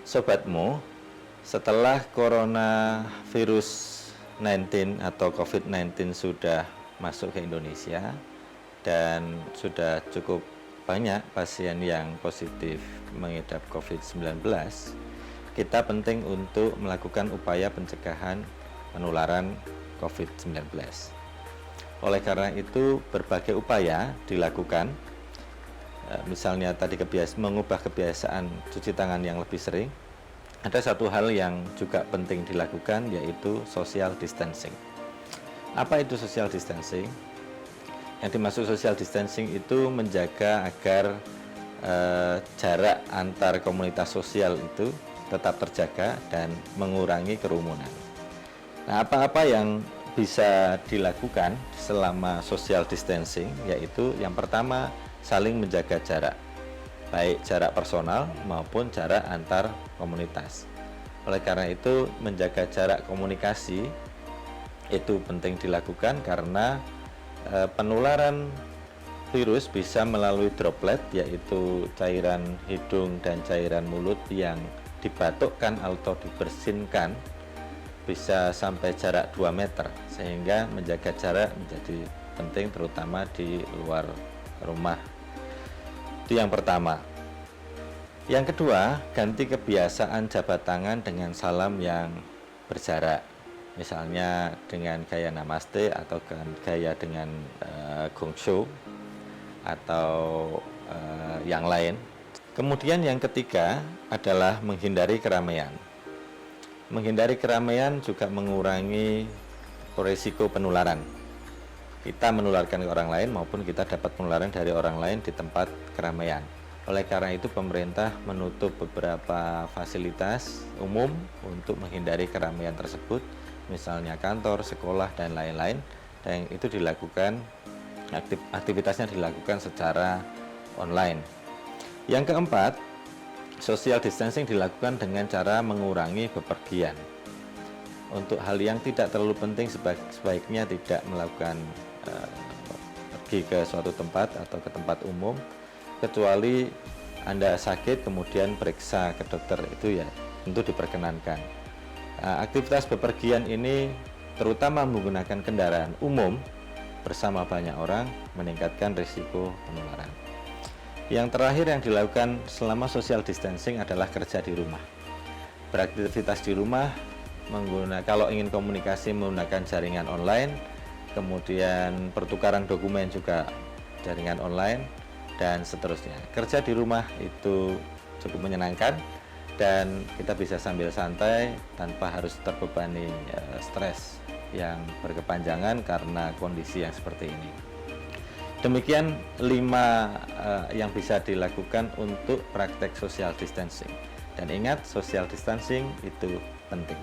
sobatmu, setelah coronavirus 19 atau COVID-19 sudah masuk ke Indonesia dan sudah cukup banyak pasien yang positif mengidap COVID-19, kita penting untuk melakukan upaya pencegahan penularan COVID-19. Oleh karena itu, berbagai upaya dilakukan, misalnya tadi mengubah kebiasaan cuci tangan yang lebih sering. Ada satu hal yang juga penting dilakukan, yaitu social distancing. Apa itu social distancing? Yang dimaksud social distancing itu menjaga agar jarak antar komunitas sosial itu tetap terjaga dan mengurangi kerumunan. Nah, apa-apa yang bisa dilakukan selama social distancing, yaitu yang pertama, saling menjaga jarak, baik jarak personal maupun jarak antar komunitas. Oleh karena itu, menjaga jarak komunikasi itu penting dilakukan karena penularan virus bisa melalui droplet, yaitu cairan hidung dan cairan mulut yang dibatukkan atau dibersinkan, bisa sampai jarak 2 meter, sehingga menjaga jarak menjadi penting terutama di luar rumah. Itu yang pertama. Yang kedua, ganti kebiasaan jabat tangan dengan salam yang berjarak. Misalnya dengan gaya namaste atau gaya dengan gongshyo atau yang lain. Kemudian yang ketiga adalah menghindari keramaian. Menghindari keramaian juga mengurangi risiko penularan. Kita menularkan ke orang lain maupun kita dapat penularan dari orang lain di tempat keramaian. Oleh karena itu, pemerintah menutup beberapa fasilitas umum untuk menghindari keramaian tersebut, misalnya kantor, sekolah, dan lain-lain, dan itu dilakukan, aktivitasnya dilakukan secara online. Yang keempat, social distancing dilakukan dengan cara mengurangi bepergian. Untuk hal yang tidak terlalu penting, sebaiknya tidak melakukan pergi ke suatu tempat atau ke tempat umum, kecuali Anda sakit kemudian periksa ke dokter, itu ya tentu diperkenankan. Aktivitas bepergian ini terutama menggunakan kendaraan umum bersama banyak orang meningkatkan risiko penularan. Yang terakhir yang dilakukan selama social distancing adalah kerja di rumah. Beraktivitas di rumah, kalau ingin komunikasi menggunakan jaringan online, kemudian pertukaran dokumen juga jaringan online, dan seterusnya. Kerja di rumah itu cukup menyenangkan dan kita bisa sambil santai tanpa harus terbebani stres yang berkepanjangan karena kondisi yang seperti ini. Demikian 5 yang bisa dilakukan untuk praktek social distancing. Dan ingat, social distancing itu penting.